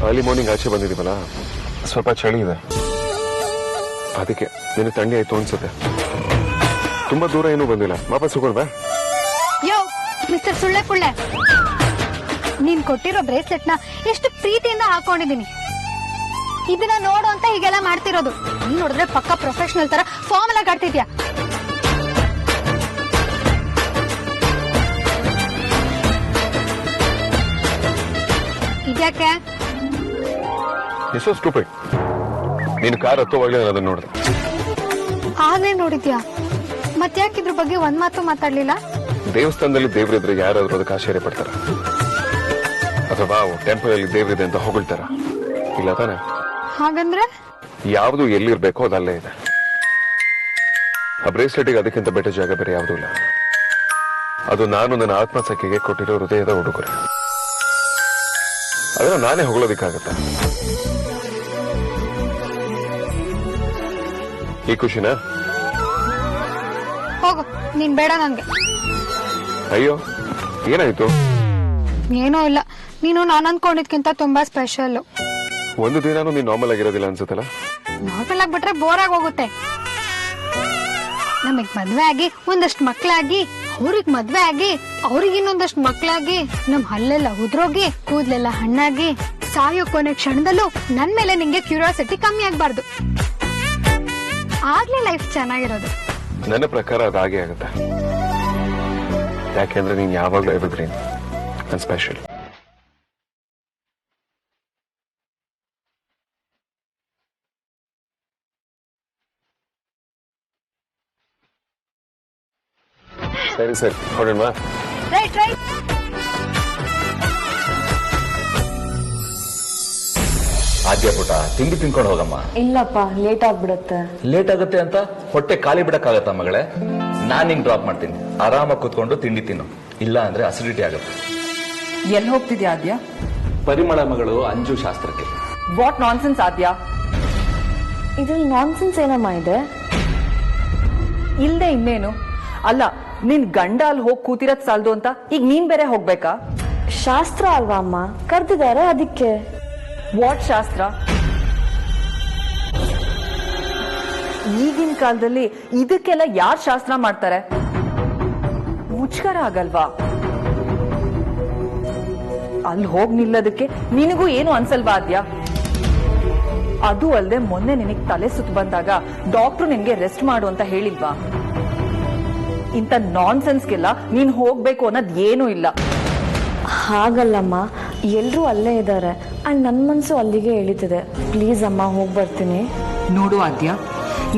Early morning आचे ಬಂದಿದೀವಲ್ಲ ಸ್ವಲ್ಪ ಚಳಿ ಇದೆ ಅದಕ್ಕೆ ನಿನ್ನ ತಂಡಿ ಆಯ್ತು ಅನ್ಸುತ್ತೆ ತುಂಬಾ ದೂರ ಏನೂ ಬಂದಿಲ್ಲ ವಾಪಸ್ ಹೋಗೋಣ ಯೋ ಮಿಸ್ಟರ್ ಸುಳ್ಳೆ ಪುಳ್ಳೆ ನೀನ್ ಕೊಟ್ಟಿರೋ ಬ್ರೇಸ್ಲೆಟ್ ನ ಎಷ್ಟು ಪ್ರೀತಿಯಿಂದ ಹಾಕೊಂಡಿದೀನಿ ಇದನ್ನ ನೋಡು ಅಂತ ಹೀಗೆಲ್ಲ ಮಾಡ್ತಿರೋದು ನೀನ್ ನೋಡಿದ್ರೆ ಪಕ್ಕ ಪ್ರೊಫೆಷನಲ್ ತರ ಫಾರ್ಮಲ್ ಆಗಿ ಆಡ್ತಿದ್ಯಾ ಇದ್ಯಾಕೆ ಎಷ್ಟೋ ಸ್ಟೂಪಿಡ್ ನೀನು ಕಾರ್ ಹತ್ತುವಾಗಲೇ ನಾನು ಅದನ್ನ ನೋಡಿದೆ ಆಗ್ಲೇ ನೋಡಿದ್ಯಾ ಮತ್ತೆ ಯಾಕೆ ಇದ್ರ ಬಗ್ಗೆ ಒಂದ್ ಮಾತು ಮಾತಾಡ್ಲಿಲ್ಲ ದೇವಸ್ಥಾನದಲ್ಲಿ ದೇವರಿದ್ರೆ ಯಾರಾದ್ರೂ ಅದಕ್ಕೆ ಆಶ್ಚರ್ಯ ಪಡ್ತಾರ ಅಥವಾ ಟೆಂಪಲ್ ಅಲ್ಲಿ ದೇವರಿದೆ ಅಂತ ಹೊಗಳ್ತಾರ ಇಲ್ಲ ತಾನೆ ಹಾಗಂದ್ರೆ ಯಾವುದು ಎಲ್ಲಿರ್ಬೇಕೋ ಅದಲ್ಲೇ ಇದೆ ಆ ಬ್ರೇಸ್ಲೆಟ್ಗೆ ಅದಕ್ಕಿಂತ ಬೆಟರ್ ಜಾಗ ಬೇರೆ ಯಾವುದೂ ಇಲ್ಲ ಅದು ನಾನು ನನ್ನ ಆತ್ಮಸಖಿಗೆ ಕೊಟ್ಟಿರೋ ಹೃದಯದ ಉಡುಗೊರೆ ಅದನ್ನ ನಾನೇ ಹೊಗಳೋದಿಕ್ಕಾಗತ್ತ ಈ ಖುಷಿನಾ ಹೋಗು ನೀನ್ ಬೇಡ ನನ್ಗೆ ಅಯ್ಯೋ ಏನಾಯ್ತು ಏನೂ ಇಲ್ಲ ನೀನು ನಾನು ಅನ್ಕೊಂಡಿದ್ಕಿಂತ ತುಂಬಾ ಸ್ಪೆಷಲ್ ಒಂದು ದಿನಾನು ನೀನ್ ನಾರ್ಮಲ್ ಆಗಿರೋದಿಲ್ಲ ಅನ್ಸುತ್ತಲ್ಲ ನಾರ್ಮಲ್ ಆಗ್ಬಿಟ್ರೆ ಬೋರ್ ಆಗಿ ಹೋಗುತ್ತೆ ನಮಗ್ ಮದ್ವೆ ಆಗಿ ಒಂದಷ್ಟು ಮಕ್ಳಾಗಿ ಅವ್ರಿಗ್ ಮದ್ವೆ ಆಗಿ ಅವ್ರಿಗೆ ಇನ್ನೊಂದಷ್ಟು ಮಕ್ಳಾಗಿ ನಮ್ ಹಲ್ಲೆಲ್ಲ ಉದ್ರೋಗಿ ಕೂದ್ಲೆಲ್ಲ ಹಣ್ಣಾಗಿ ಸಾಯೋ ಕೊನೆ ಕ್ಷಣದಲ್ಲೂ ನನ್ ಮೇಲೆ ನಿಂಗೆ ಕ್ಯೂರಿಯಾಸಿಟಿ ಕಮ್ಮಿ ಆಗ್ಬಾರ್ದು ಆಗ್ಲೇ ಲೈಫ್ ಚೆನ್ನಾಗಿರೋದು ನನ್ನ ಪ್ರಕಾರ ಅದಾಗೆ ಆಗುತ್ತೆ ಯಾಕೆಂದ್ರೆ ನೀನ್ ಯಾವಾಗ್ಲೂ ಎವರ್ಗ್ರೀನ್ ಅಂಡ್ ಸ್ಪೆಷಲ್ ಸರಿ ಸರಿ ಹೊರಡೋಣ ರೈಟ್ ರೈಟ್ ಆದ್ಯ ಪುಟ ತಿಂಡಿ ತಿನ್ಕೊಂಡು ಹೋಗಮ್ಮ ಇಲ್ಲಪ್ಪ ಲೇಟ್ ಆಗ್ಬಿಡುತ್ತೆ ಲೇಟ್ ಆಗುತ್ತೆ ಅಂತ ಹೊಟ್ಟೆ ಖಾಲಿ ಬಿಡಕ್ಕಾಗತ್ತ ಮಗಳೇ ನಾನ್ ನಿಂಗ್ ಡ್ರಾಪ್ ಮಾಡ್ತೀನಿ ಆರಾಮಾಗಿ ಕೂತ್ಕೊಂಡು ತಿಂಡಿ ತಿನ್ನು ಇಲ್ಲ ಅಂದ್ರೆ ಅಸಿಡಿಟಿ ಆಗುತ್ತೆ ಎಲ್ಲಿ ಹೋಗ್ತಿದ್ಯಾ ಆದ್ಯ ಪರಿಮಳ ಮಗಳು ಅಂಜು ಶಾಸ್ತ್ರಕ್ಕೆ ವಾಟ್ ನಾನ್ಸೆನ್ಸ್ ಆದ್ಯ ಇದ್ರಲ್ಲಿ ನಾನ್ಸೆನ್ಸ್ ಏನಮ್ಮ ಇದೆ ಇಲ್ದೆ ಇನ್ನೇನು ಅಲ್ಲ ನಿನ್ ಗಂಡ ಅಲ್ಲಿ ಹೋಗಿ ಕೂತಿರದ್ ಸಾಲ್ದು ಅಂತ ಈಗ ನೀನ್ ಬೇರೆ ಹೋಗ್ಬೇಕಾ ಶಾಸ್ತ್ರ ಅಲ್ವಾ ಅಮ್ಮ ಕರ್ದಿದ್ದಾರೆ ಅದಕ್ಕೆ ವಾಟ್ ಶಾಸ್ತ್ರ ಈಗಿನ ಕಾಲದಲ್ಲಿ ಇದಕ್ಕೆಲ್ಲ ಯಾರ್ ಶಾಸ್ತ್ರ ಮಾಡ್ತಾರೆ ಮುಚ್ಕರ ಆಗಲ್ವಾ ಅಲ್ಲಿ ಹೋಗ್ ನಿಲ್ಲೋದಕ್ಕೆ ನಿನಗೂ ಏನು ಅನ್ಸಲ್ವಾ ಆದ್ಯ ಅದು ಅಲ್ಲದೆ ಮೊನ್ನೆ ನಿನಗ್ ತಲೆ ಸುತ್ತ ಬಂದಾಗ ಡಾಕ್ಟ್ರು ನಿನ್ಗೆ ರೆಸ್ಟ್ ಮಾಡು ಅಂತ ಹೇಳಿಲ್ವಾ ಇಂಥ ನಾನ್ಸೆನ್ಸ್ಗೆಲ್ಲ ನೀನ್ ಹೋಗ್ಬೇಕು ಅನ್ನೋದ್ ಏನೂ ಇಲ್ಲ ಹಾಗಲ್ಲಮ್ಮ ಎಲ್ರೂ ಅಲ್ಲೇ ಇದ್ದಾರೆ ಅಂಡ್ ನನ್ ಮನ್ಸು ಅಲ್ಲಿಗೆ ಎಳಿತಿದೆ ಪ್ಲೀಸ್ ಅಮ್ಮ ಹೋಗ್ ಬರ್ತೀನಿ ನೋಡು ಆದ್ಯ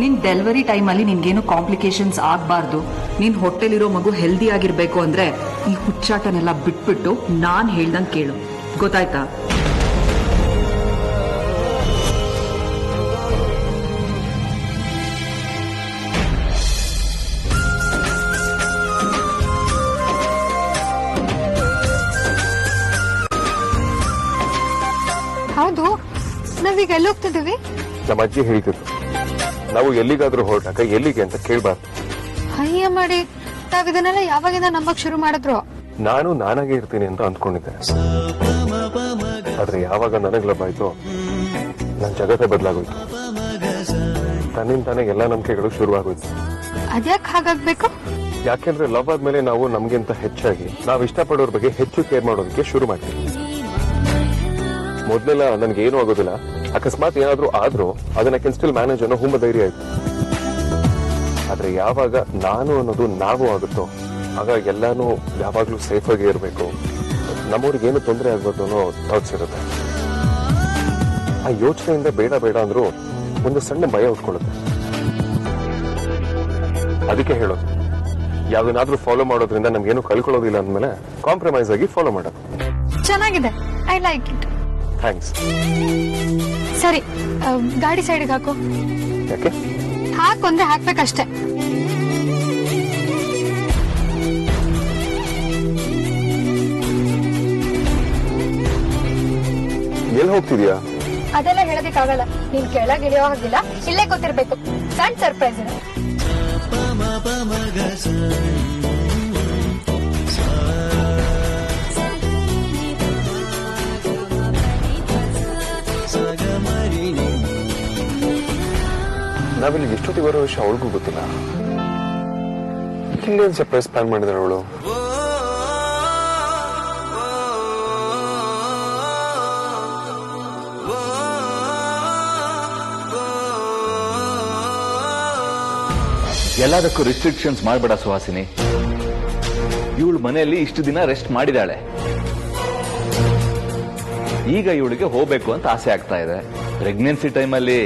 ನಿನ್ ಡೆಲಿವರಿ ಟೈಮಲ್ಲಿ ನಿನ್ಗೇನು ಕಾಂಪ್ಲಿಕೇಶನ್ಸ್ ಆಗ್ಬಾರ್ದು ನೀನ್ ಹೊಟ್ಟೆಲಿರೋ ಮಗು ಹೆಲ್ದಿ ಆಗಿರ್ಬೇಕು ಅಂದ್ರೆ ಈ ಹುಚ್ಚಾಟನೆಲ್ಲ ಬಿಟ್ಬಿಟ್ಟು ನಾನ್ ಹೇಳ್ದಂಗ್ ಕೇಳು ಗೊತ್ತಾಯ್ತಾ ಹೌದು ನಾವೀಗ ಎಲ್ಲಿ ಹೋಗ್ತಿದೀವಿ ನಮ್ಮ ಅಜ್ಜಿ ಹೇಳ್ತಿದ್ರು ನಾವು ಎಲ್ಲಿಗಾದ್ರೂ ಹೊರಟಾಗ ಎಲ್ಲಿಗೆ ಅಂತ ಕೇಳ್ಬಾರ್ದು ಅಯ್ಯ ಮಾಡಿ ನಾವ್ ಇದನ್ನೆಲ್ಲ ಯಾವಾಗಿಂದ ನಂಬಕ್ ಶುರು ಮಾಡಿದ್ರು ನಾನು ನಾನಾಗೆ ಇರ್ತೀನಿ ಅಂತ ಅಂದ್ಕೊಂಡಿದ್ದೆ ಆದ್ರೆ ಯಾವಾಗ ನನಗ್ ಲಭ ಆಯ್ತು ನನ್ ಜಗತ್ತೇ ಬದಲಾಗೋಯ್ತು ತನ್ನಿಂದ ತಾನೇ ಎಲ್ಲಾ ನಂಬಿಕೆಗಳು ಶುರುವಾಗೋಯ್ತು ಅದ್ಯಾಕ್ ಹಾಗಾಗ್ಬೇಕು ಯಾಕೆಂದ್ರೆ ಲವ್ ಆದ್ಮೇಲೆ ನಾವು ನಮ್ಗಿಂತ ಹೆಚ್ಚಾಗಿ ನಾವ್ ಇಷ್ಟಪಡೋರ್ ಬಗ್ಗೆ ಹೆಚ್ಚು ಕೇರ್ ಮಾಡೋದಕ್ಕೆ ಶುರು ಮಾಡ್ತೀವಿ ಮೊದ್ಲೆಲ್ಲ ನನ್ಗೆ ಏನೂ ಆಗೋದಿಲ್ಲ ಅಕಸ್ಮಾತ್ ಏನಾದ್ರೂ ಆದ್ರೂ ಅದನ್ನ ಕ್ಯಾನ್ ಸ್ಟಿಲ್ ಮ್ಯಾನೇಜ್ ಅನ್ನೋ ಹುಂಬ ಧೈರ್ಯ ಆಯ್ತು ಆದ್ರೆ ಯಾವಾಗ ನಾನು ಅನ್ನೋದು ನಾವು ಆಗುತ್ತೋ ಆಗ ಎಲ್ಲಾನು ಯಾವಾಗ್ಲೂ ಸೇಫ್ ಆಗಿ ಇರ್ಬೇಕು ನಮ್ಮವ್ರಿಗೆ ಏನು ತೊಂದರೆ ಆಗ್ಬಾರ್ದು ಅನ್ನೋ ಥಾಟ್ಸ್ ಇರುತ್ತೆ ಆ ಯೋಚನೆಯಿಂದ ಬೇಡ ಬೇಡ ಅಂದ್ರೂ ಒಂದು ಸಣ್ಣ ಭಯ ಉಟ್ಕೊಳ್ಳುತ್ತೆ ಅದಕ್ಕೆ ಹೇಳೋದು ಯಾವ್ದನ್ನಾದ್ರೂ ಫಾಲೋ ಮಾಡೋದ್ರಿಂದ ನಮ್ಗೇನು ಕಳ್ಕೊಳ್ಳೋದಿಲ್ಲ ಅಂದ್ಮೇಲೆ ಕಾಂಪ್ರಮೈಸ್ ಆಗಿ ಫಾಲೋ ಮಾಡೋದು ಚೆನ್ನಾಗಿದೆ ಐ ಲೈಕ್ ಇಟ್ ಥ್ಯಾಂಕ್ಸ್ ಸರಿ ಗಾಡಿ ಸೈಡ್ಗೆ ಹಾಕು ಯಾಕೆ ಹಾಕೊಂದ್ರೆ ಹಾಕ್ಬೇಕಷ್ಟೇ ಎಲ್ಲಿ ಹೋಗ್ತಿದ್ಯಾ ಅದೆಲ್ಲ ಹೇಳೋದಿಕ್ಕಾಗಲ್ಲ ನೀನ್ ಕೆಳಗಿಳಿಯೋ ಹಾಗಿಲ್ಲ ಇಲ್ಲೇ ಗೊತ್ತಿರ್ಬೇಕು ಸಣ್ಣ ಸರ್ಪ್ರೈಸ್ ಇದೆ ನಾವಿಲ್ಲಿ ಎಷ್ಟೊತ್ತಿಗೆ ಬರೋ ವಿಷಯ ಅವಳಿಗೂ ಗೊತ್ತಿಲ್ಲ. ಇಲ್ಲೇನು ಸರ್ಪ್ರೈಸ್ ಪ್ಲಾನ್ ಮಾಡಿದಾರೆ ಅವಳು? ಎಲ್ಲದಕ್ಕೂ ರಿಸ್ಟ್ರಿಕ್ಷನ್ಸ್ ಮಾಡಬೇಡ ಸುಹಾಸಿನಿ. ಇವಳು ಮನೆಯಲ್ಲಿ ಇಷ್ಟು ದಿನ ರೆಸ್ಟ್ ಮಾಡಿದಾಳೆ. ಈಗ ಇವಳಿಗೆ ಹೋಗ್ಬೇಕು ಅಂತ ಆಸೆ ಆಗ್ತಾ ಇದೆ. ಪ್ರೆಗ್ನೆನ್ಸಿ ಟೈಮಲ್ಲಿ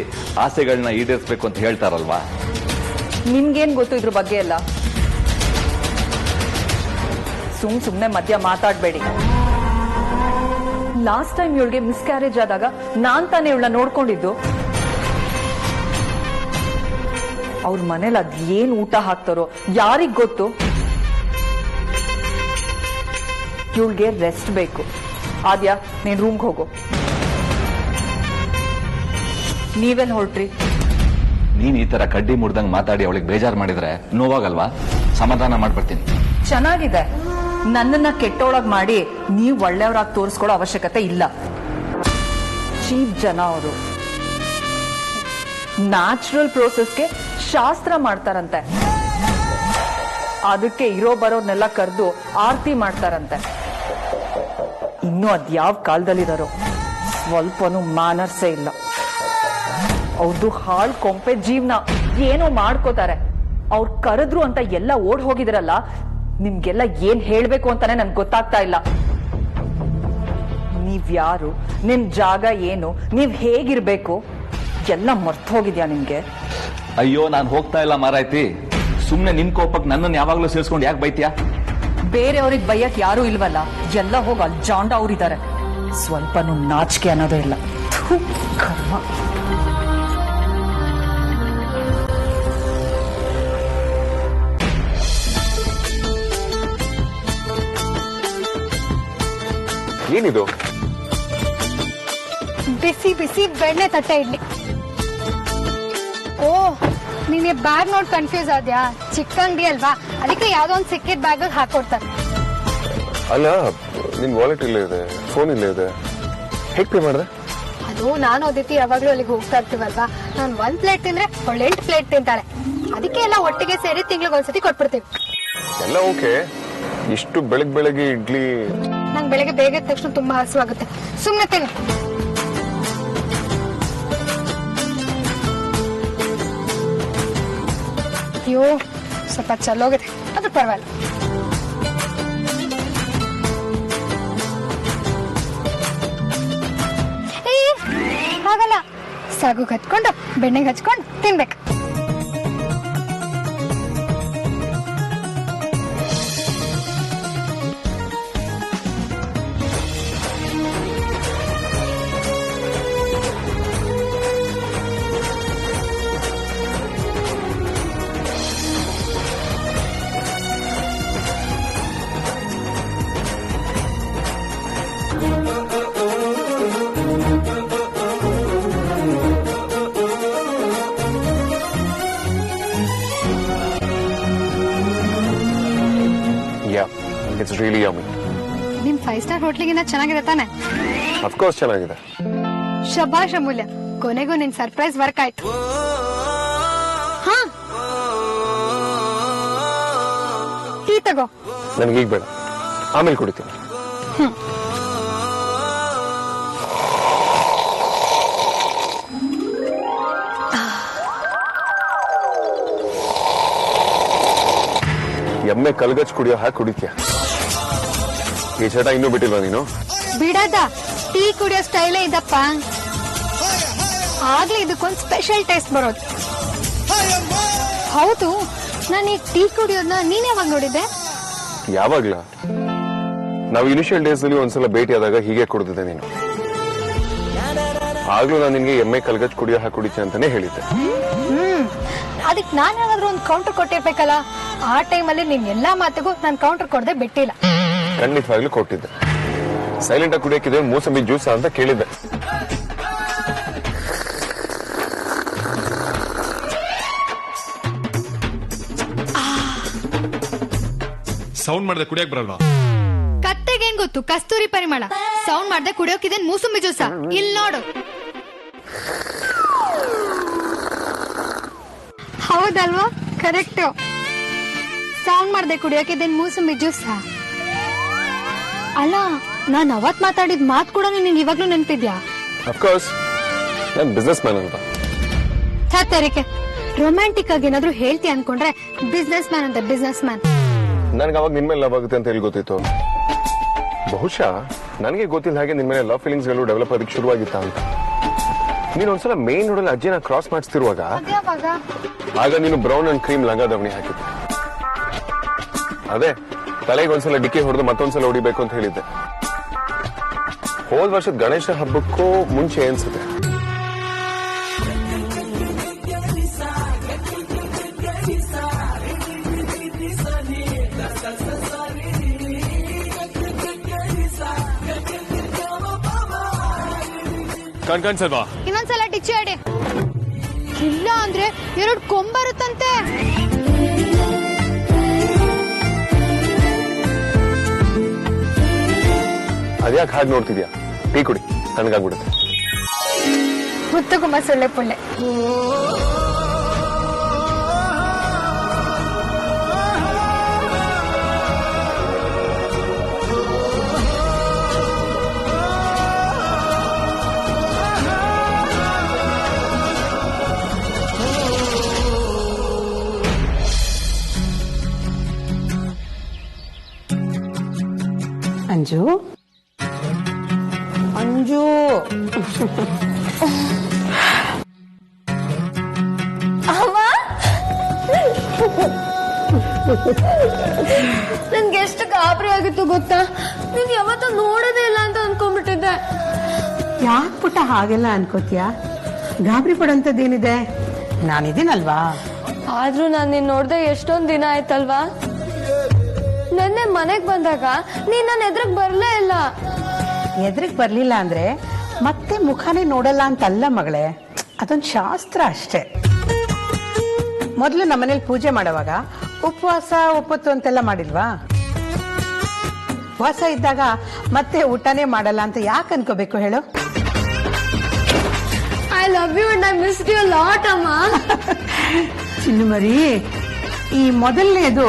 ಆಸೆಗಳನ್ನ ಈಡೇರಿಸಬೇಕು ಅಂತ ಹೇಳ್ತಾರಲ್ವಾ? ನಿಮ್ಗೇನ್ ಗೊತ್ತು ಇದ್ರ ಬಗ್ಗೆ ಎಲ್ಲ? ಸುಮ್ನೆ ಮಧ್ಯ ಮಾತಾಡ್ಬೇಡಿ. ಲಾಸ್ಟ್ ಟೈಮ್ ಇವಳಿಗೆ ಮಿಸ್ಕ್ಯಾರೇಜ್ ಆದಾಗ ನಾನ್ ತಾನೇ ಇವಳನ್ನ ನೋಡ್ಕೊಂಡಿದ್ದು. ಅವ್ರ ಮನೇಲಿ ಅದ್ ಏನ್ ಊಟ ಹಾಕ್ತಾರೋ ಯಾರಿಗ್ ಗೊತ್ತು. ಇವಳಿಗೆ ರೆಸ್ಟ್ ಬೇಕು. ಆದ್ಯಾ, ನೀನ್ ರೂಮ್ಗೆ ಹೋಗು. ನೀವೆಲ್ಲ ಹೊರಟ್ರಿ? ನೀನ್ ಈ ತರ ಕಡ್ಡಿ ಮುಡ್ದಂಗ್ ಮಾತಾಡಿ ಅವಳಿಗೆ ಬೇಜಾರ್ ಮಾಡಿದ್ರೆ ನೋವಾಗಲ್ವಾ? ಸಮಾಧಾನ ಮಾಡ್ಬಿಡ್ತೀನಿ. ಚೆನ್ನಾಗಿದೆ. ನನ್ನನ್ನ ಕೆಟ್ಟೊಳಗ್ ಮಾಡಿ ನೀವ್ ಒಳ್ಳೆಯವ್ರಾಗಿ ತೋರಿಸ್ಕೊಳ್ಳೋ ಅವಶ್ಯಕತೆ ಇಲ್ಲ. ಚೀಪ್ ಜನ ಅವರು. ನ್ಯಾಚುರಲ್ ಪ್ರೋಸೆಸ್ಗೆ ಶಾಸ್ತ್ರ ಮಾಡ್ತಾರಂತೆ. ಅದಕ್ಕೆ ಇರೋ ಬರೋರ್ನೆಲ್ಲ ಕರೆದು ಆರತಿ ಮಾಡ್ತಾರಂತೆ. ಇನ್ನು ಅದ್ಯಾವ ಕಾಲದಲ್ಲಿದಾರೋ, ಸ್ವಲ್ಪನೂ ಮ್ಯಾನರ್ಸೇ ಇಲ್ಲ. ಅವ್ರದ್ದು ಹಾಳ್ ಕೊಂಪೆ ಜೀವನ. ಏನೋ ಮಾಡ್ಕೋತಾರೆ. ಅವ್ರು ಕರೆದ್ರು ಅಂತ ಎಲ್ಲ ಓಡ್ ಹೋಗಿದ್ರಲ್ಲ, ನಿಮ್ಗೆಲ್ಲ ಏನ್ ಹೇಳ್ಬೇಕು ಅಂತಾನೆ ನನ್ಗೆ ಗೊತ್ತಾಗ್ತಾ ಇಲ್ಲ. ನೀವ್ಯಾರು, ನಿಮ್ ಜಾಗ ಏನು, ನೀವ್ ಹೇಗಿರ್ಬೇಕು ಎಲ್ಲ ಮರ್ತು ಹೋಗಿದ್ಯಾ ನಿಮ್ಗೆ? ಅಯ್ಯೋ, ನಾನು ಹೋಗ್ತಾ ಇಲ್ಲ ಮಾರಾಯ್ತಿ. ಸುಮ್ನೆ ನಿನ್ ಕೋಪಕ್ಕೆ ನನ್ನನ್ನು ಯಾವಾಗ್ಲೂ ಸೇರಿಸ್ಕೊಂಡು ಯಾಕೆ ಬೈತ್ಯಾ? ಬೇರೆಯವ್ರಿಗೆ ಬೈಯಕ್ ಯಾರು ಇಲ್ವಲ್ಲ, ಎಲ್ಲ ಹೋಗಿ ಅಲ್ಲಿ ಜಾಂಡ ಅವ್ರಿದ್ದಾರೆ. ಸ್ವಲ್ಪನೂ ನಾಚಿಕೆ ಅನ್ನೋದೇ ಇಲ್ಲ. ಥು, ಕರ್ಮ. ಏನಿದು? ಬಿಸಿ ಬಿಸಿ ಬೆಣ್ಣೆ ತಟ್ಟೆ ಇಡ್ಲಿ. ಓ, ನೀನೆ ಬ್ಯಾಗ್ ನೋಡ್ ಕನ್ಫ್ಯೂಸ್ ಆದ್ಯಾ? ಚಿಕ್ಕ ಅಂಗಡಿ ಅಲ್ವಾ, ಅದಕ್ಕೆ ಯಾವ್ದೋ ಒಂದ್ ಸಿಕ್ಕಿದ್ ಬ್ಯಾಗ್ ಹಾಕೊಡ್ತಾರೆ. ಅಲ್ಲ, ನಿನ್ ವಾಲೆಟ್ ಇಲ್ಲೇ ಇದೆ, ಫೋನ್ ಇಲ್ಲೇ ಇದೆ, ಹೇಗ್ ಪೇ ಮಾಡಿದೆ? ಅದು ನಾನು ಓದಿತಿ ಯಾವಾಗ್ಲೂ ಅಲ್ಲಿಗೆ ಹೋಗ್ತಾ ಇರ್ತೀವಲ್ವಾ, ನಾನು 1 ಪ್ಲೇಟ್ ತಿಂದ್ರೆ ಅವಳು 8 ಪ್ಲೇಟ್ ತಿಂತಾಳೆ. ಅದಕ್ಕೆ ಎಲ್ಲ ಒಟ್ಟಿಗೆ ಸೇರಿ ತಿಂಗ್ಳಿಗೆ ಒಂದ್ಸತಿ ಕೊಟ್ಬಿಡ್ತೀವಿ. ಎಲ್ಲ ಓಕೆ. ಇಷ್ಟು ಬೆಳಗ್ಗೆ ಇಡ್ಲಿ? ನಂಗೆ ಬೆಳಗ್ಗೆ ಬೇಗ ಎದ್ದ ತಕ್ಷಣ ತುಂಬಾ ಹಸುವಾಗುತ್ತೆ. ಸುಮ್ನೆ ತಿನ್ನು. ಅಯ್ಯೋ, ಸ್ವಲ್ಪ ಚಲ್ಲೋಗಿದೆ, ಅದು ಪರವಾಗಿಲ್ಲ. ಹಾಗಲ್ಲ, ಸಾಗು ಹಚ್ಕೊಂಡು ಬೆಣ್ಣೆಗೆ ಹಚ್ಕೊಂಡು ತಿನ್ಬೇಕು. It's really yummy. ನಿಮ್ 5 ಸ್ಟಾರ್ ಹೋಟ್ಲಿಗಿನ್ನ ಚೆನ್ನಾಗಿದೆ ತಾನೆ? Of course ಚೆನ್ನಾಗಿದೆ. ಶಭಾಷ್ ಅಮೂಲ್ಯ, ಕೊನೆಗೂ ನಿನ್ ಸರ್ಪ್ರೈಸ್ ವರ್ಕ್ ಆಯ್ತು. ಹಾ, ಟೀ ತಗೋ. ನನಗೀಗ ಬೇಡ, ಆಮೇಲೆ ಕುಡಿತೀನಿ. ಎಮ್ಮೆ ಕಲ್ಗಚ್ ಕುಡಿಯೋ ಹಾಕಿ ಕುಡಿತೀಯ? ಈ ಚಟ ಇನ್ನೂ ಬಿಟ್ಟಿಲ್ವಾ ನೀನು? ಬಿಡದ, ಟೀ ಕುಡಿಯೋ ಸ್ಟೈಲೇ ಇದಪ್ಪ. ಆಗ್ಲೇ ಇದಕ್ಕೊಂದು ಸ್ಪೆಷಲ್ ಟೇಸ್ಟ್ ಬರೋದು. ಹೌದು, ನಾನು ಈ ಟೀ ಕುಡಿಯೋದನ್ನ ನೀನ್ ಯಾವಾಗ ನೋಡಿದ್ದೆ? ಯಾವಾಗ್ಲ? ನಾವು ಇನಿಷಿಯಲ್ ಡೇಸ್ ಅಲ್ಲಿ ಒಂದ್ಸಲ ಭೇಟಿ ಆದಾಗ ಹೀಗೆ ಕುಡಿದಿದ್ದೆ ನೀನು. ಆಗ್ಲೂ ನಾನು ನಿನ್ಗೆ ಎಮ್ಮೆ ಕಲ್ಗಚ್ ಕುಡಿಯೋ ಹಾಕಿ ಕುಡಿತೆ ಅಂತಾನೆ ಹೇಳಿದ್ದೆ. ಅದಕ್ಕೆ ನಾನು ಏನಾದ್ರೂ ಒಂದು ಕೌಂಟರ್ ಕೊಟ್ಟಿರ್ಬೇಕಲ್ಲ. ಆ ಟೈಮಲ್ಲಿ ನಿನ್ ಎಲ್ಲಾ ಮಾತಿಗೂ ನಾನು ಕೌಂಟರ್ ಕೊಡದೆ ಬಿಟ್ಟಿಲ್ಲ. ಖಂಡಿತವಾಗ್ಲೂ ಕೊಟ್ಟಿದ್ದೆ. ಸೈಲೆಂಟ್ ಆಗಿ ಕುಡಿಯಕ್ಕಿದೆ, ಮೂಸಂಬಿ ಜ್ಯೂಸ್ ಅಂತ ಕೇಳಿದ್ದೆ. ಸೌಂಡ್ ಮಾಡದೆ ಕುಡಿಯಕ್ ಬರಲ್ವಾ? ಕತ್ತೆಗೇನ್ ಗೊತ್ತು ಕಸ್ತೂರಿ ಪರಿಮಳ. ಸೌಂಡ್ ಮಾಡ್ದೆ ಕುಡಿಯೋಕಿದೆ ಮೂಸಂಬಿ ಜ್ಯೂಸ. ಇಲ್ಲಿ ನೋಡು. ಹೌದಲ್ವಾ? ಕರೆಕ್ಟ್. ಸೌಂಡ್ ಮಾಡ್ದೆ ಕುಡಿಯೋಕೆ ಇದೇನ್ ಮೂಸಂಬಿ ಜ್ಯೂಸ್? ಅಲ್ಲ, ನಾನ್ ಅವತ್ ಮಾತಾಡಿದ ಮಾತು ಕೂಡ ನಿನಗೆ ಇವಾಗ್ಲೂ ನೆನ್ಪಿದ್ಯಾ? ಅಫ್ಕೋರ್ಸ್, ನಾನು ಬಿಸ್ನೆಸ್ ಮ್ಯಾನ್ ಅಂತ. ತೆರಿಗೆ ರೊಮ್ಯಾಂಟಿಕ್ ಆಗಿ ಏನಾದ್ರು ಹೇಳ್ತಿ ಅನ್ಕೊಂಡ್ರೆ ಬಿಸ್ನೆಸ್ ಮ್ಯಾನ್ ಅಂತ ಬಿಸ್ನೆಸ್ ಮ್ಯಾನ್. ನನ್ಗೆ ಅವಾಗ ನಿನ್ ಮೇಲೆ ಲವ್ ಆಗುತ್ತೆ ಅಂತ ಹೇಳಿ ಗೊತ್ತಿತ್ತು. ಬಹುಶಃ ನನಗೆ ಗೊತ್ತಿಲ್ಲ ಹಾಗೆ ನಿನ್ ಮೇಲೆ ಲವ್ ಫೀಲಿಂಗ್ಸ್ ಗಳು ಡೆವಲಪ್ ಆಗೋದಕ್ಕೆ ಶುರುವಾಗಿತ್ತ ಅಂತ. ನೀನ್ ಒಂದ್ಸಲ ಮೇನ್ ರೋಡಲ್ಲಿ ಅಜ್ಜಿನ ಕ್ರಾಸ್ ಮಾಡಿಸ್ತಿರುವಾಗ ಆಗ ನೀನು ಬ್ರೌನ್ ಅಂಡ್ ಕ್ರೀಮ್ ಲಂಗ ದಾವಣಿ ಹಾಕಿದ್ದೆ. ಅದೇ ತಲೆಗೆ ಒಂದ್ಸಲ ಡಿಕ್ಕಿ ಹೊಡೆದು ಮತ್ತೊಂದ್ಸಲ ಹೊಡಿಬೇಕು ಅಂತ ಹೇಳಿದ್ದೆ. ಹೋದ್ ವರ್ಷದ ಗಣೇಶ ಹಬ್ಬಕ್ಕೂ ಮುಂಚೆ ಅನ್ಸುತ್ತೆ. ಕಣ್ಸಲ್ವಾ? ಇನ್ನೊಂದ್ಸಲ ಡಿಚ್ಚಿ ಆಡಿ. ಇಲ್ಲ ಅಂದ್ರೆ 2 ಕೊಂಬರುತ್ತಂತೆ. ಅದ್ಯಾಕೆ ಹಾಗೆ ನೋಡ್ತಿದ್ಯಾ? ಟೀ ಕುಡಿ, ತಣ್ಣಗಾಗ್ಬಿಡುತ್ತೆ. ಮುತ್ತುಗುಮ್ಮ ಸೊಳ್ಳೆ ಪುಳ್ಳೆ. ಅಂಜು, ಅಂಜು, ನನ್ಗೆ ಎಷ್ಟು ಗಾಬರಿ ಆಗಿತ್ತು ಗೊತ್ತಾ? ನೀನ್ ಯಾವತ್ತೂ ನೋಡೋದೇ ಇಲ್ಲ ಅಂತ ಅನ್ಕೊಂಡ್ಬಿಟ್ಟಿದ್ದೆ. ಯಾಕೆ ಪುಟ್ಟ ಹಾಗೆಲ್ಲ ಅನ್ಕೋತೀಯ? ಗಾಬರಿ ಪಡೋಂಥದ್ದೇನಿದೆ? ನಾನಿದ್ದೀನಲ್ವಾ? ಆದ್ರೂ ನಾನು ನಿನ್ ನೋಡ್ದೆ ಎಷ್ಟೊಂದ್ ದಿನ ಆಯ್ತಲ್ವಾ? ನೆನ್ನೆ ಮನೆಗ್ ಬಂದಾಗ ನೀನ್ ನನ್ನ ಎದುರಿಗೆ ಬರ್ಲೇ ಇಲ್ಲ. ಎದುರಿಗೆ ಬರ್ಲಿಲ್ಲ ಅಂದ್ರೆ ಮತ್ತೆ ಮುಖನೇ ನೋಡಲ್ಲ ಅಂತಲ್ಲ ಮಗಳೇ, ಅದೊಂದು ಶಾಸ್ತ್ರ ಅಷ್ಟೇ. ಮೊದಲು ನಮ್ಮನೇಲಿ ಪೂಜೆ ಮಾಡುವಾಗ ಉಪವಾಸ ಒಪ್ಪತ್ತು ಅಂತೆಲ್ಲ ಮಾಡಿಲ್ವಾ? ಉಪವಾಸ ಇದ್ದಾಗ ಮತ್ತೆ ಊಟನೇ ಮಾಡಲ್ಲ ಅಂತ ಯಾಕೆ ಅನ್ಕೋಬೇಕು ಹೇಳು? I love you and I miss you lot ಅಮ್ಮ. ಚಿನ್ನು ಮರಿ, ಈ ಮೊದಲನೇದು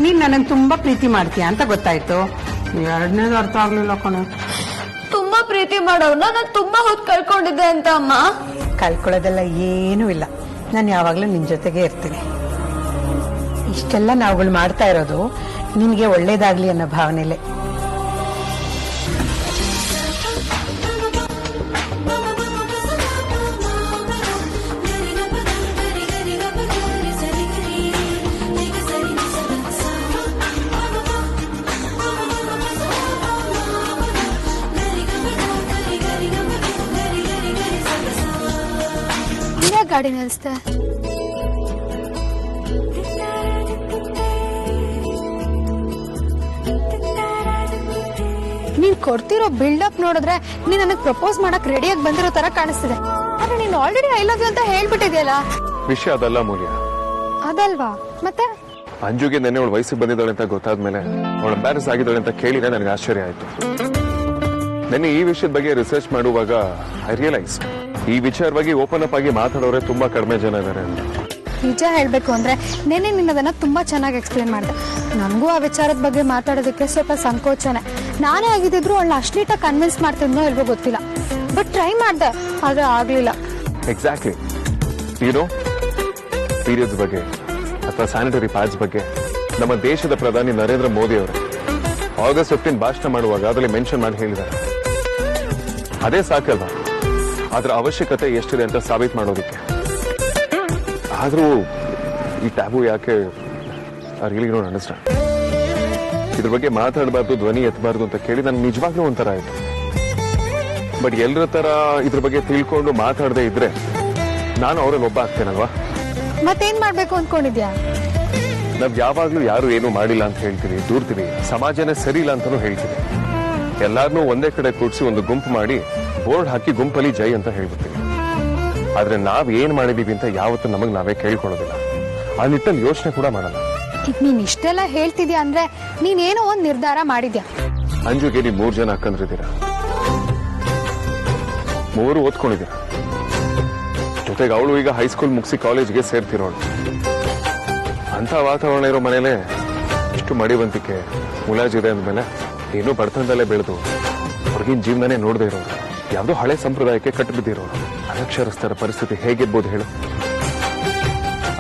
ನೀನ್ ನನಗೆ ತುಂಬಾ ಪ್ರೀತಿ ಮಾಡ್ತೀಯ ಅಂತ ಗೊತ್ತಾಯ್ತು. ಎರಡನೇದು ಅರ್ಥ ಆಗ್ಲಿಲ್ಲ ಕಣೆ. ತುಂಬಾ ಪ್ರೀತಿ ಮಾಡೋರ್ನ ನಾನು ತುಂಬಾ ಹೊತ್ತು ಕಳ್ಕೊಂಡಿದ್ದೆ ಅಂತ ಅಮ್ಮ. ಕಳ್ಕೊಳ್ಳೋದೆಲ್ಲ ಏನೂ ಇಲ್ಲ, ನಾನು ಯಾವಾಗ್ಲೂ ನಿನ್ ಜೊತೆಗೆ ಇರ್ತೀನಿ. ಇಷ್ಟೆಲ್ಲ ನಾವುಗಳು ಮಾಡ್ತಾ ಇರೋದು ನಿನ್ಗೆ ಒಳ್ಳೇದಾಗ್ಲಿ ಅನ್ನೋ ಭಾವನೆಲೆ. ಗಾಡಿ ನಿಲ್ಸ್ತೆ. ನೀನ್ ಕೊಡ್ತಿರೋ ಬಿಲ್ಡಪ್ ನೋಡಿದ್ರೆ ನೀನ್ ನನಗ್ ಪ್ರಪೋಸ್ ಮಾಡಕ್ ರೆಡಿಯಾಗಿ ಬಂದಿರೋ ತರ ಕಾಣಿಸ್ತಿದೆ. ಆದ್ರೆ ನೀನ್ ಆಲ್ರೆಡಿ ಐ ಲವ್ ಯು ಅಂತ ಹೇಳ್ಬಿಟ್ಟಿದ್ಯಲ್ಲ. ವಿಷಯ ಅದಲ್ಲ ಮೂಲ್ಯ. ಅದಲ್ವಾ ಮತ್ತೆ? ಅಂಜುಗೆ ನೆನ್ನೆ ಅವಳು ವಯಸ್ಸಿಗೆ ಬಂದಿದ್ದಾಳೆ ಅಂತ ಗೊತ್ತಾದ್ಮೇಲೆ ಅವಳು ಎಂಬ್ಯಾರಸ್ ಆಗಿದ್ದಾಳೆ ಅಂತ ಕೇಳಿದ್ರೆ ನನಗೆ ಆಶ್ಚರ್ಯ ಆಯ್ತು. ನೆನ್ನೆ ಈ ವಿಷಯದ ಬಗ್ಗೆ ರಿಸರ್ಚ್ ಮಾಡುವಾಗ ಐ ರಿಯಲೈಸ್ ಈ ವಿಚಾರವಾಗಿ ಓಪನ್ ಅಪ್ ಆಗಿ ಮಾತಾಡೋರೆ ತುಂಬಾ ಕಡಿಮೆ ಜನ ಇದ್ದಾರೆ ಅಂತ. ನಿಜ ಹೇಳ್ಬೇಕು ಅಂದ್ರೆ ನೆನ್ನೆ ನಿನ್ನದನ್ನ ತುಂಬಾ ಚೆನ್ನಾಗಿ ಎಕ್ಸ್ಪ್ಲೇನ್ ಮಾಡಿದೆ. ನನಗೂ ಆ ವಿಚಾರದ ಬಗ್ಗೆ ಮಾತಾಡೋದಕ್ಕೆ ಸ್ವಲ್ಪ ಸಂಕೋಚನೆ. ನಾನೇ ಆಗಿದ್ರು ಅವಳನ್ನ ಅಷ್ಟ್ ಕನ್ವಿನ್ಸ್ ಮಾಡ್ತಿದ್ನೋ ಇಲ್ವೋ ಗೊತ್ತಿಲ್ಲ, ಬಟ್ ಟ್ರೈ ಮಾಡ್ದೆ, ಆದ್ರೆ ಆಗ್ಲಿಲ್ಲ. ಎಕ್ಸಾಕ್ಟ್ಲಿ. ಏನೋ ಪೀರಿಯಡ್ಸ್ ಬಗ್ಗೆ ಅಥವಾ ಸ್ಯಾನಿಟರಿ ಪ್ಯಾಡ್ಸ್ ಬಗ್ಗೆ ನಮ್ಮ ದೇಶದ ಪ್ರಧಾನಿ ನರೇಂದ್ರ ಮೋದಿ ಅವರು ಆಗಸ್ಟ್ 15 ಭಾಷಣ ಮಾಡುವಾಗ ಅದರಲ್ಲಿ ಮೆನ್ಷನ್ ಮಾಡಿ ಹೇಳಿದ್ದಾರೆ. ಅದೇ ಸಾಕಲ್ವಾ ಅದರ ಅವಶ್ಯಕತೆ ಎಷ್ಟಿದೆ ಅಂತ ಸಾಬೀತು ಮಾಡೋದಕ್ಕೆ. ಆದ್ರೂ ಈ ಟ್ಯಾಬು ಯಾಕೆ ರಿಯಲಿ ಡೋಂಟ್ ಅಂಡರ್ಸ್ಟ್ಯಾಂಡ್. ಇದ್ರ ಬಗ್ಗೆ ಮಾತಾಡಬಾರ್ದು, ಧ್ವನಿ ಎತ್ತಬಾರ್ದು ಅಂತ ಕೇಳಿ ನನ್ಗೆ ನಿಜವಾಗ್ಲೂ ಒಂಥರ ಆಯ್ತು. ಬಟ್ ಎಲ್ಲರ ತರ ಇದ್ರ ಬಗ್ಗೆ ತಿಳ್ಕೊಂಡು ಮಾತಾಡದೆ ಇದ್ರೆ ನಾನು ಅವರಲ್ಲಿ ಒಬ್ಬ ಆಗ್ತೇನಲ್ವಾ? ಮತ್ತೇನ್ ಮಾಡ್ಬೇಕು ಅನ್ಕೊಂಡಿದ್ಯಾ? ನಾವ್ ಯಾವಾಗ್ಲೂ ಯಾರು ಏನು ಮಾಡಿಲ್ಲ ಅಂತ ಹೇಳ್ತೀವಿ, ದೂರ್ತೀವಿ, ಸಮಾಜನೇ ಸರಿ ಇಲ್ಲ ಅಂತಾನೂ ಹೇಳ್ತೀವಿ. ಎಲ್ಲಾರನ್ನೂ ಒಂದೇ ಕಡೆ ಕೂಡಿಸಿ ಒಂದು ಗುಂಪು ಮಾಡಿ ಬೋರ್ಡ್ ಹಾಕಿ ಗುಂಪಲ್ಲಿ ಜೈ ಅಂತ ಹೇಳ್ಬಿಡ್ತೀವಿ. ಆದ್ರೆ ನಾವ್ ಏನ್ ಮಾಡಿದೀವಿ ಅಂತ ಯಾವತ್ತೂ ನಮಗ್ ನಾವೇ ಕೇಳ್ಕೊಳ್ಳೋದಿಲ್ಲ. ಆ ನಿಟ್ಟಲ್ಲಿ ಯೋಚನೆ ಕೂಡ ಮಾಡಲ್ಲ. ಈಗ ನೀನ್ ಇಷ್ಟೆಲ್ಲ ಹೇಳ್ತಿದ್ಯಾ ಅಂದ್ರೆ ನೀನೇನೋ ಒಂದ್ ನಿರ್ಧಾರ ಮಾಡಿದ್ಯಾ. ಅಂಜುಗೆ ನೀವು 3 ಜನ ಅಕ್ಕಂದ್ರಿದ್ದೀರಾ, 3 ಓದ್ಕೊಂಡಿದ್ದೀರಾ. ಜೊತೆಗೆ ಅವಳು ಈಗ ಹೈಸ್ಕೂಲ್ ಮುಗಿಸಿ ಕಾಲೇಜ್ಗೆ ಸೇರ್ತಿರೋಳು. ಅಂತ ವಾತಾವರಣ ಇರೋ ಮನೇಲೆ ಇಷ್ಟು ಮಡಿವಂತಿಕೆ ಮುಲಾಜಿದೆ ಅಂದ್ಮೇಲೆ ಏನೋ ಬಡತನದಲ್ಲೇ ಬೆಳೆದು ಹೊರಗಿನ ಜೀವನನೇ ನೋಡದೇ ಇರೋರು, ಯಾವುದೋ ಹಳೆ ಸಂಪ್ರದಾಯಕ್ಕೆ ಕಟ್ಟಿಬಿದ್ದಿರೋರು ಅನಕ್ಷರಸ್ಥರ ಪರಿಸ್ಥಿತಿ ಹೇಗಿರ್ಬೋದು ಹೇಳು.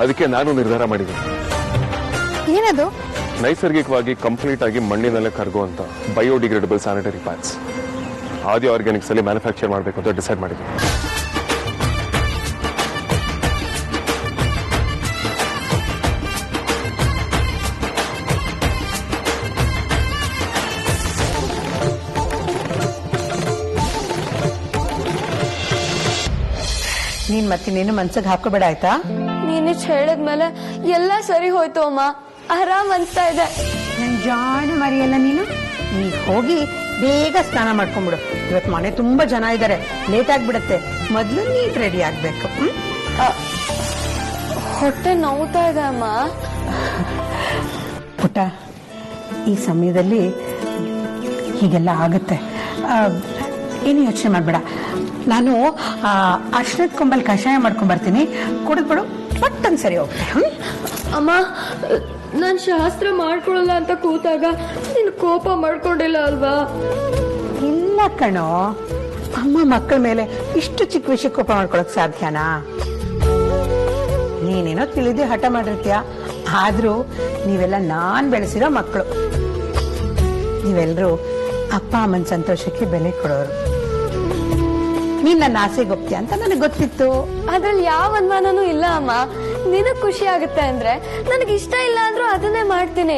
ಅದಕ್ಕೆ ನಾನು ನಿರ್ಧಾರ ಮಾಡಿದ್ದೀನಿ, ಏನದು? ನೈಸರ್ಗಿಕವಾಗಿ ಕಂಪ್ಲೀಟ್ ಆಗಿ ಮಣ್ಣಿನಲ್ಲೇ ಕರಗುವಂತ ಬಯೋಡಿಗ್ರೇಡಬಲ್ ಸ್ಯಾನಿಟರಿ ಪ್ಯಾಡ್ಸ್ ಆದಿ ಆರ್ಗ್ಯಾನಿಕ್ಸ್ ಅಲ್ಲಿ ಮ್ಯಾನುಫ್ಯಾಕ್ಚರ್ ಮಾಡಬೇಕು ಅಂತ ಡಿಸೈಡ್ ಮಾಡಿದ್ದೀನಿ. ನೀನ್ ಮತ್ತಿನ್ನೇನು ಮನ್ಸಿಗೆ ಹಾಕೋಬೇಡ ಆಯ್ತಾ? ನೀನಿಷ್ಟು ಹೇಳಿದ್ಮೇಲೆ ಎಲ್ಲ ಸರಿ ಹೋಯ್ತು ಅಮ್ಮ, ಆರಾಮ್ ಅನ್ಸ್ತಾ ಇದೆ. ನನ್ ಜಾಣ ಮರಿಯಲ್ಲ ನೀನು. ಈಗ ಹೋಗಿ ಬೇಗ ಸ್ನಾನ ಮಾಡ್ಕೊಂಡ್ಬಿಡು. ಇವತ್ ಮನೆ ತುಂಬಾ ಜನ ಇದ್ದಾರೆ, ಲೇಟ್ ಆಗ್ಬಿಡತ್ತೆ. ಮೊದ್ಲು ನೀಟ್ ರೆಡಿ ಆಗ್ಬೇಕು. ಹೊಟ್ಟೆ ನೋವ್ತಾ ಇದೆ ಅಮ್ಮ. ಪುಟ್ಟ, ಈ ಸಮಯದಲ್ಲಿ ಹೀಗೆಲ್ಲ ಆಗುತ್ತೆ. ಏನು ಯೋಚನೆ ಮಾಡ್ಬೇಡ. ನಾನು ಅರ್ಶಿನದ ಕೊಂಬಲ್ ಕಷಾಯ ಮಾಡ್ಕೊಂಡ್ ಬರ್ತೀನಿ, ಕುಡಿದ್ಬಿಡು, ಪಟ್ಟನ್ ಸರಿ ಹೋಗ್ತೆ. ಅಮ್ಮ, ನಾನ್ ಶಾಸ್ತ್ರ ಮಾಡ್ಕೊಳಲ್ಲ ಅಂತ ಕೂತಾಗ ನೀನ್ ಕೋಪ ಮಾಡ್ಕೊಂಡಿಲ್ಲ ಅಲ್ವಾ? ಇಲ್ಲ ಕಣೋ, ಅಮ್ಮ ಮಕ್ಕಳ ಮೇಲೆ ಇಷ್ಟು ಚಿಕ್ಕ ವಿಷಯ ಕೋಪ ಮಾಡ್ಕೊಳಕ್ ಸಾಧ್ಯನಾ? ನೀನೇನೋ ತಿಳಿದೇ ಹಠ ಮಾಡಿರ್ತೀಯ, ಆದ್ರೂ ನೀವೆಲ್ಲ ನಾನ್ ಬೆಳೆಸಿರೋ ಮಕ್ಕಳು. ನೀವೆಲ್ರೂ ಅಪ್ಪ ಅಮ್ಮನ ಸಂತೋಷಕ್ಕೆ ಬೆಲೆ ಕೊಡೋರು. ನೀನ್ ನನ್ನ ಆಸೆಗೆ ಹೋಗ್ತೀಯ ಅಂತ ನನಗೆ ಗೊತ್ತಿತ್ತು. ಅದ್ರಲ್ಲಿ ಯಾವ ಅನುಮಾನನೂ ಇಲ್ಲ ಅಮ್ಮ. ನಿನಗ್ ಖುಷಿ ಆಗುತ್ತೆ ಅಂದ್ರೆ, ನನಗ್ ಇಷ್ಟ ಇಲ್ಲ ಅಂದ್ರೂ ಅದನ್ನೇ ಮಾಡ್ತೀನಿ.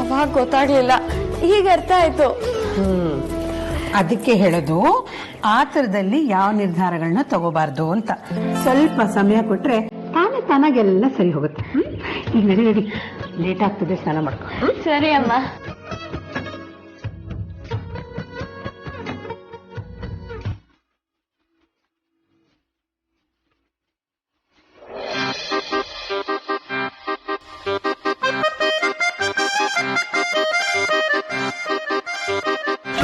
ಅವಾಗ ಗೊತ್ತಾಗ್ಲಿಲ್ಲ, ಈಗ ಅರ್ಥ ಆಯ್ತು. ಅದಕ್ಕೆ ಹೇಳೋದು, ಆತರದಲ್ಲಿ ಯಾವ ನಿರ್ಧಾರಗಳನ್ನ ತಗೋಬಾರ್ದು ಅಂತ. ಸ್ವಲ್ಪ ಸಮಯ ಕೊಟ್ರೆ ತಾನಾಗೆಲ್ಲ ಸರಿ ಹೋಗುತ್ತೆ. ಈಗ ನಡಿ, ಲೇಟ್ ಆಗ್ತದೆ, ಸ್ನಾನ ಮಾಡ್ಕೊ. ಸರಿ ಅಮ್ಮ.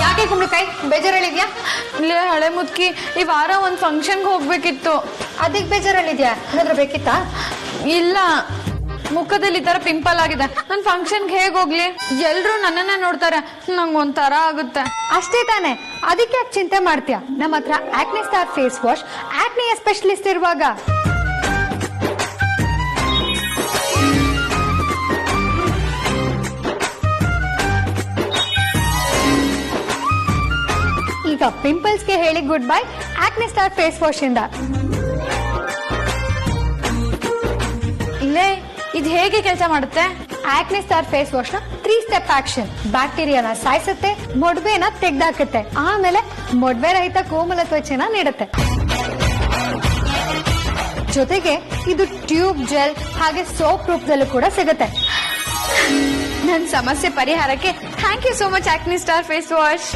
ಯಾಕೆ ಕುಂಬಳಕಾಯಿ ಬೇಜಾರಲ್ಲಿದ್ಯಾ? ಇಲ್ಲೇ ಹಳೆ ಮುದ್ಕಿ, ಈ ವಾರ ಒಂದ್ ಫಂಕ್ಷನ್ಗೆ ಹೋಗ್ಬೇಕಿತ್ತು. ಅದಕ್ಕೆ ಬೇಜಾರಲ್ಲಿದ್ಯಾ? ಏನಾದ್ರೂ ಬೇಕಿತ್ತಾ? ಇಲ್ಲ, ಮುಖದಲ್ಲಿ ಈ ತರ ಪಿಂಪಲ್ ಆಗಿದೆ. ನನ್ ಫಂಕ್ಷನ್ಗೆ ಹೇಗ್ ಹೋಗ್ಲಿ? ಎಲ್ರು ನನ್ನನ್ನೇ ನೋಡ್ತಾರೆ, ನಂಗ್ ಒಂಥರ ಆಗುತ್ತೆ. ಅಷ್ಟೇ ತಾನೆ, ಅದಕ್ಕೆ ಯಾಕೆ ಚಿಂತೆ ಮಾಡ್ತೀಯಾ? ನಮ್ಮ ಹತ್ರ acne star face wash, acne specialist ಇರುವಾಗ. ಈಗ ಪಿಂಪಲ್ಸ್ಗೆ ಹೇಳಿ good bye acne star face wash ಇಂದ. ಇಲ್ಲೇ ಇದು ಹೇಗೆ ಕೆಲಸ ಮಾಡುತ್ತೆ? ಆಕ್ನೆ ಸ್ಟಾರ್ ಫೇಸ್ ವಾಶ್ ನ 3 ಸ್ಟೆಪ್ ಆಕ್ಷನ್. ಬ್ಯಾಕ್ಟೀರಿಯಾನ ಸಾಯಿಸುತ್ತೆ, ಮೊಡವೆನ ತೆಗ್ದಾಕುತ್ತೆ, ಆಮೇಲೆ ಮೊಡವೆ ರಹಿತ ಕೋಮಲ ತ್ವಚೆನ ನೀಡುತ್ತೆ. ಜೊತೆಗೆ ಇದು ಟ್ಯೂಬ್, ಜೆಲ್ ಹಾಗೆ ಸೋಪ್ ರೂಪದಲ್ಲೂ ಕೂಡ ಸಿಗುತ್ತೆ. ನನ್ನ ಸಮಸ್ಯೆ ಪರಿಹಾರಕ್ಕೆ thank you so much acne star face wash.